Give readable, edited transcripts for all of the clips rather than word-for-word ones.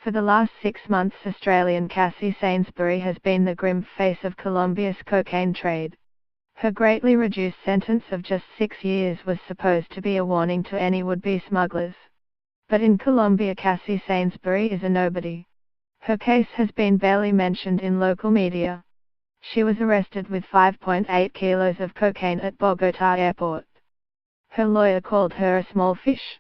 For the last 6 months, Australian Cassie Sainsbury has been the grim face of Colombia's cocaine trade. Her greatly reduced sentence of just 6 years was supposed to be a warning to any would-be smugglers. But in Colombia, Cassie Sainsbury is a nobody. Her case has been barely mentioned in local media. She was arrested with 5.8 kilos of cocaine at Bogotá airport. Her lawyer called her a small fish.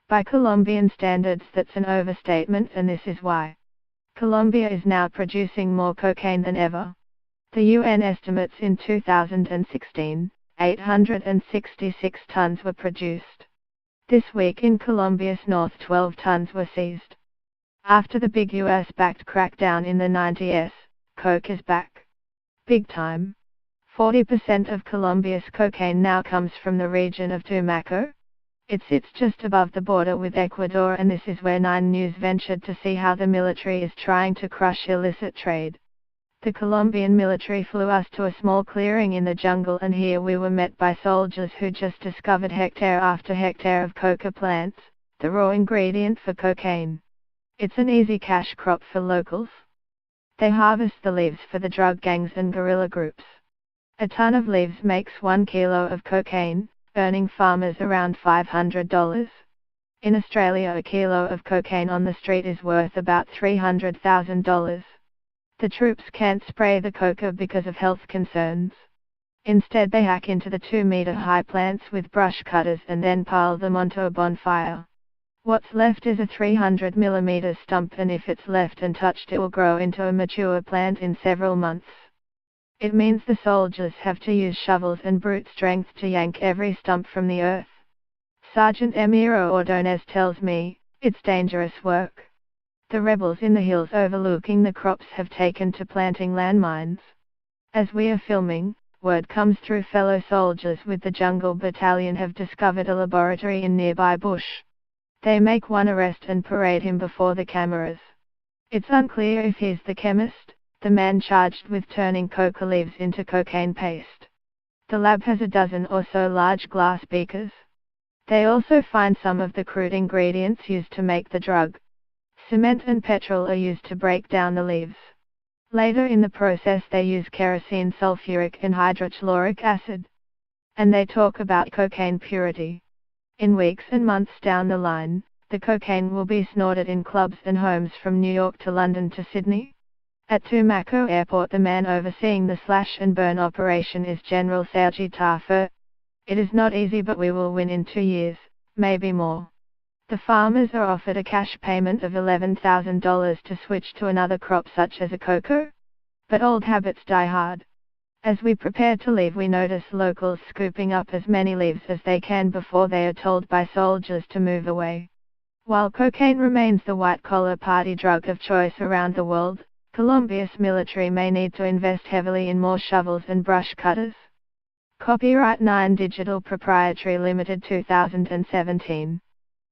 By Colombian standards, that's an overstatement, and this is why. Colombia is now producing more cocaine than ever. The UN estimates in 2016, 866 tons were produced. This week in Colombia's north, 12 tons were seized. After the big US-backed crackdown in the 90s, coke is back. Big time. 40% of Colombia's cocaine now comes from the region of Tumaco. It sits just above the border with Ecuador, and this is where 9 News ventured to see how the military is trying to crush illicit trade. The Colombian military flew us to a small clearing in the jungle, and here we were met by soldiers who just discovered hectare after hectare of coca plants, the raw ingredient for cocaine. It's an easy cash crop for locals. They harvest the leaves for the drug gangs and guerrilla groups. A ton of leaves makes 1 kilo of cocaine, earning farmers around $500. In Australia, a kilo of cocaine on the street is worth about $300,000. The troops can't spray the coca because of health concerns. Instead, they hack into the 2-meter-high plants with brush cutters and then pile them onto a bonfire. What's left is a 300mm stump, and if it's left untouched, it will grow into a mature plant in several months. It means the soldiers have to use shovels and brute strength to yank every stump from the earth. Sergeant Emiro Ordonez tells me, it's dangerous work. The rebels in the hills overlooking the crops have taken to planting landmines. As we are filming, word comes through fellow soldiers with the Jungle Battalion have discovered a laboratory in nearby bush. They make one arrest and parade him before the cameras. It's unclear if he's the chemist, the man charged with turning coca leaves into cocaine paste. The lab has a dozen or so large glass beakers. They also find some of the crude ingredients used to make the drug. Cement and petrol are used to break down the leaves. Later in the process, they use kerosene, sulfuric and hydrochloric acid. And they talk about cocaine purity. In weeks and months down the line, the cocaine will be snorted in clubs and homes from New York to London to Sydney. At Tumaco Airport, the man overseeing the slash and burn operation is General Sergi Taffer. It is not easy, but we will win in 2 years, maybe more. The farmers are offered a cash payment of $11,000 to switch to another crop such as a cocoa. But old habits die hard. As we prepare to leave, we notice locals scooping up as many leaves as they can before they are told by soldiers to move away. While cocaine remains the white-collar party drug of choice around the world, Colombia's military may need to invest heavily in more shovels and brush cutters. Copyright 9 Digital Proprietary Limited 2017.